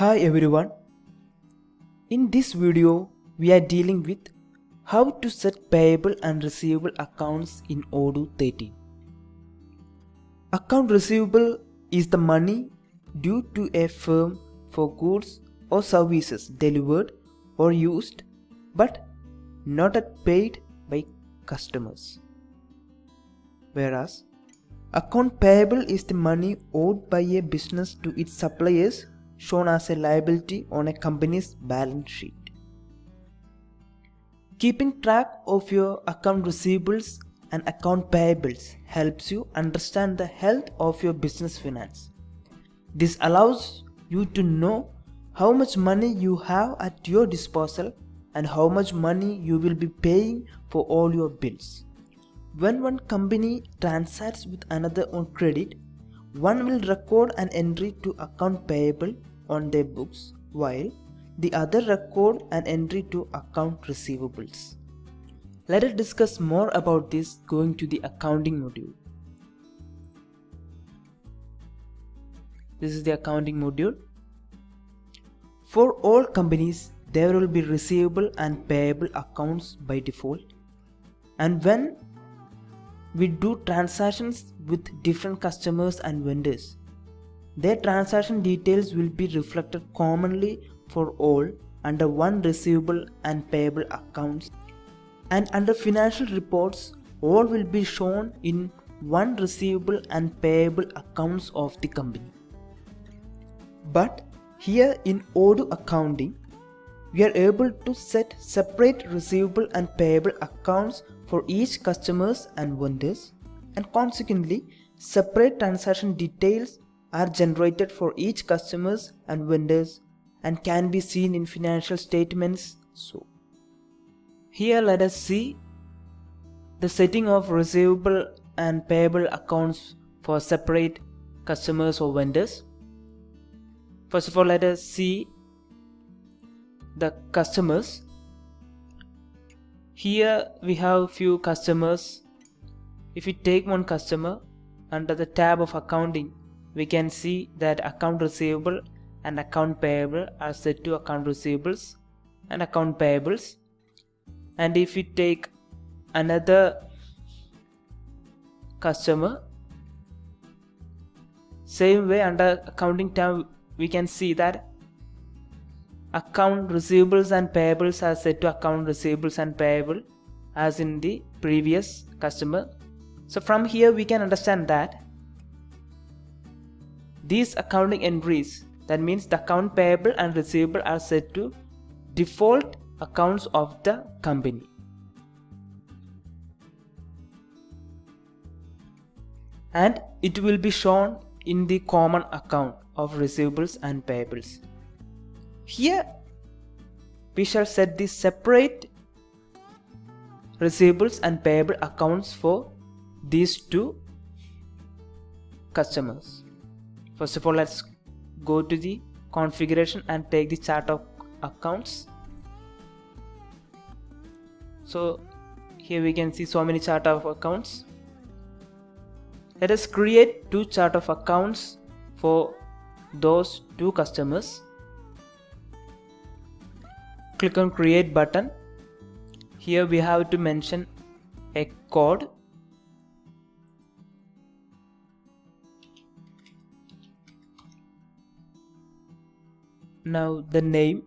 Hi everyone. In this video, we are dealing with how to set payable and receivable accounts in Odoo 13. Account receivable is the money due to a firm for goods or services delivered or used but not yet paid by customers. Whereas, account payable is the money owed by a business to its suppliers shown as a liability on a company's balance sheet. Keeping track of your account receivables and account payables helps you understand the health of your business finance. This allows you to know how much money you have at your disposal and how much money you will be paying for all your bills. When one company transacts with another on credit, one will record an entry to account payable on their books, while the other record an entry to account receivables. Let us discuss more about this going to the accounting module. This is the accounting module. For all companies, there will be receivable and payable accounts by default. And when we do transactions with different customers and vendors, their transaction details will be reflected commonly for all under one receivable and payable accounts, and under financial reports all will be shown in one receivable and payable accounts of the company. But here in Odoo Accounting, we are able to set separate receivable and payable accounts for each customers and vendors, and consequently separate transaction details are generated for each customers and vendors and can be seen in financial statements. So here let us see the setting of receivable and payable accounts for separate customers or vendors. First of all, let us see the customers. Here we have few customers. If we take one customer, under the tab of accounting, we can see that account receivable and account payable are set to account receivables and account payables. And if we take another customer, same way under accounting tab we can see that account receivables and payables are set to account receivables and payable as in the previous customer. So from here we can understand that these accounting entries, that means the account payable and receivable, are set to default accounts of the company. And it will be shown in the common account of receivables and payables. Here we shall set the separate receivables and payable accounts for these two customers. First of all, let's go to the configuration and take the chart of accounts. So here we can see so many chart of accounts. Let us create two chart of accounts for those two customers. Click on create button. Here we have to mention a code. Now the name.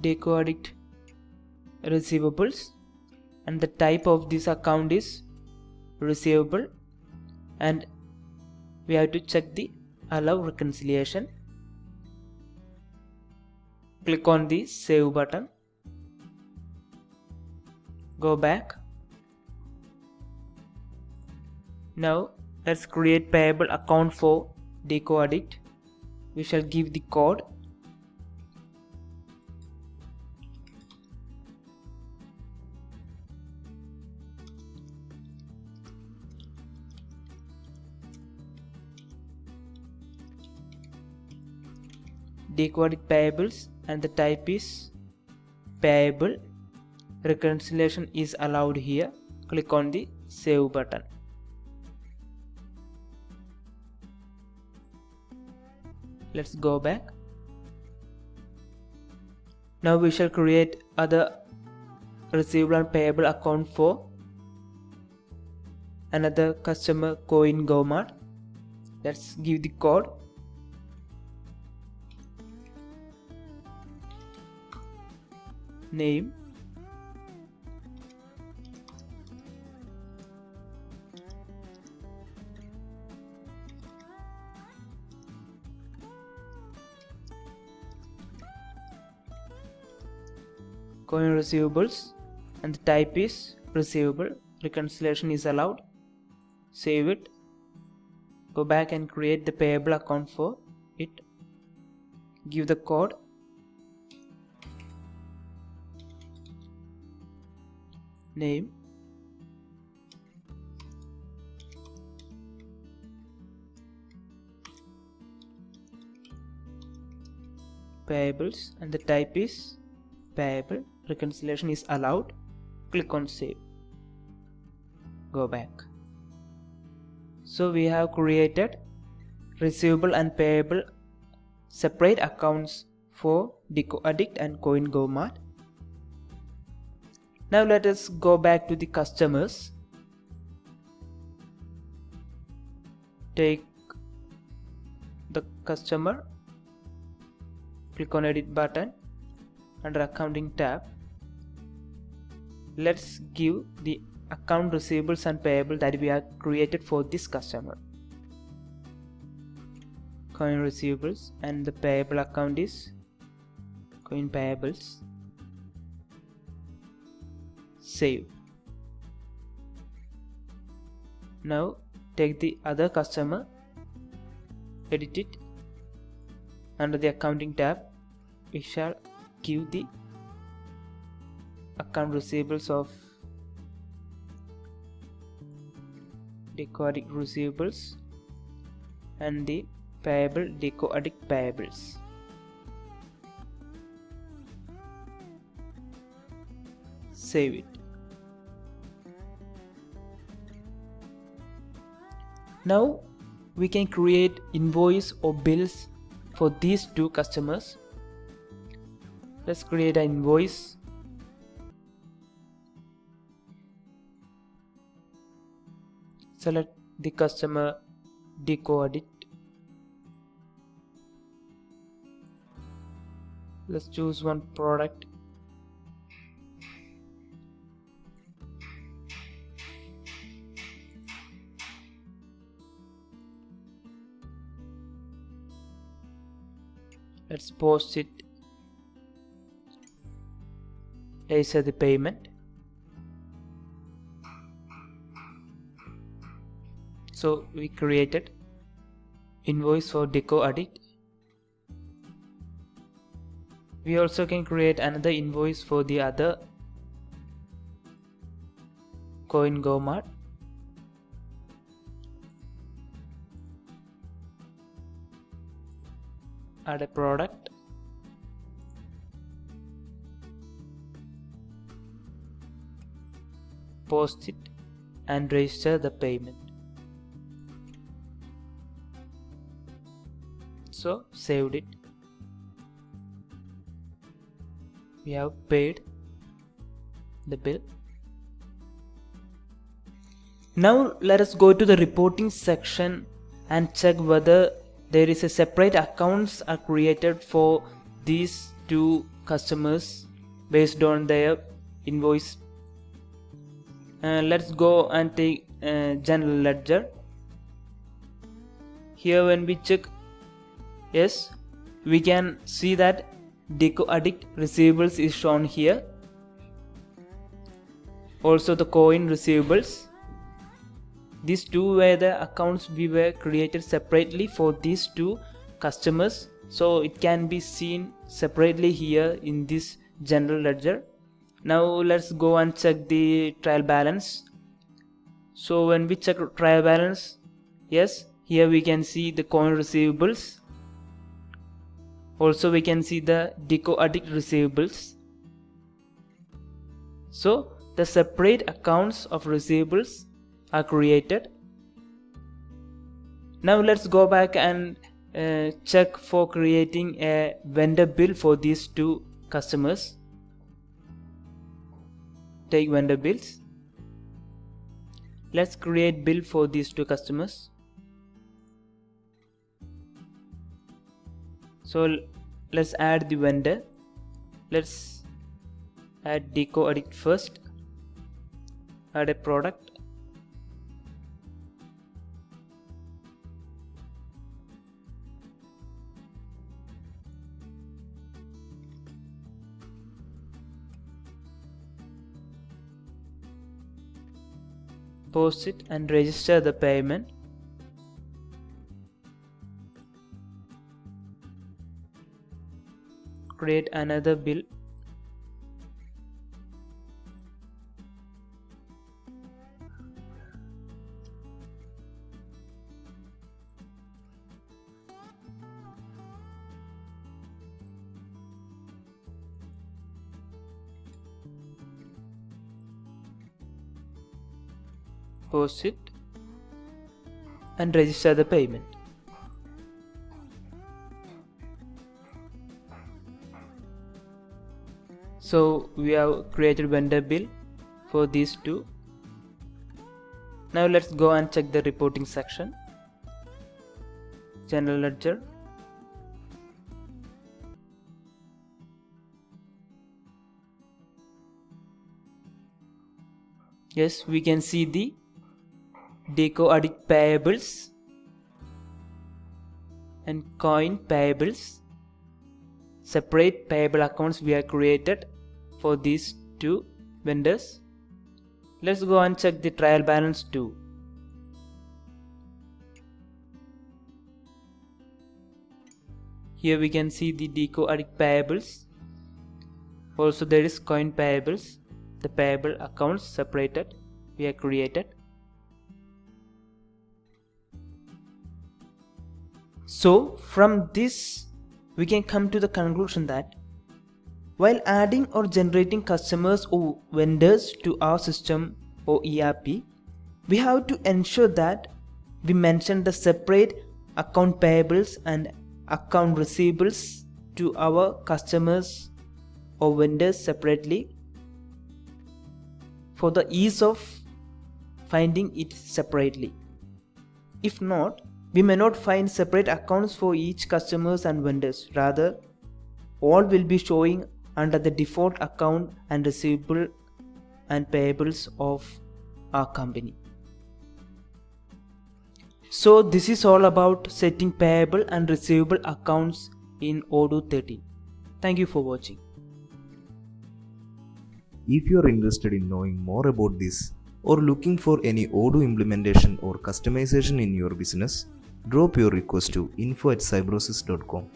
Deco Addict receivables, and the type of this account is receivable, and we have to check the allow reconciliation. Click on the save button, go back. Now let's create payable account for Deco Addict. We shall give the code. decoded payables and the type is payable. Reconciliation is allowed here. Click on the save button. Let's go back. Now we shall create other receivable and payable account for another customer Coin Go-Mart. Let's give the code. Name. Coin receivables and the type is receivable. Reconciliation is allowed. Save it. Go back and create the payable account for it. Give the code. Name. Payables and the type is payable. Reconciliation is allowed. Click on save. Go back. So we have created receivable and payable separate accounts for Deco Addict and Coin Go-Mart. Now let us go back to the customers. Take the customer, click on edit button under accounting tab. Let's give the account receivables and payable that we have created for this customer. Coin receivables and the payable account is coin payables. Save. Now take the other customer, edit it. Under the accounting tab we shall give the account receivables of Deco Addict receivables and the payable Deco Addict payables. Save it. Now we can create invoice or bills for these two customers. Let's create an invoice. Select the customer Deco Addict. Let's choose one product. Let's post it. Laser the payment. So we created invoice for Deco Addict. We also can create another invoice for the other Coin Go-Mart. Add a product. Post it and register the payment. So saved it. We have paid the bill. Now let us go to the reporting section and check whether there is a separate accounts are created for these two customers based on their invoice. Let's go and take general ledger. Here when we check, yes, we can see that Deco Addict receivables is shown here. Also the coin receivables. These two were the accounts we were created separately for these two customers. So it can be seen separately here in this general ledger. Now let's go and check the trial balance. So when we check trial balance, yes, here we can see the coin receivables Also we can see the deco addict receivables. So the separate accounts of receivables are created. Now let's go back and check for creating a vendor bill for these two customers. Take vendor bills. Let's create bill for these two customers. So let's add the vendor. Let's add deco addict first. Add a product. Post it and register the payment. Create another bill. Post it and register the payment. So we have created vendor bill for these two. Now let's go and check the reporting section. General ledger. Yes, we can see the deco addict payables and coin payables. Separate payable accounts we have created for these two vendors. Let's go and check the trial balance too. Here we can see the deco addict payables. Also there is coin payables. The payable accounts separated we have created. So from this we can come to the conclusion that while adding or generating customers or vendors to our system or ERP, we have to ensure that we mention the separate account payables and account receivables to our customers or vendors separately for the ease of finding it separately. If not, we may not find separate accounts for each customers and vendors. Rather, all will be showing under the default account and receivable and payables of our company. So this is all about setting payable and receivable accounts in Odoo 13. Thank you for watching. If you are interested in knowing more about this or looking for any Odoo implementation or customization in your business, drop your request to info@cybrosys.com.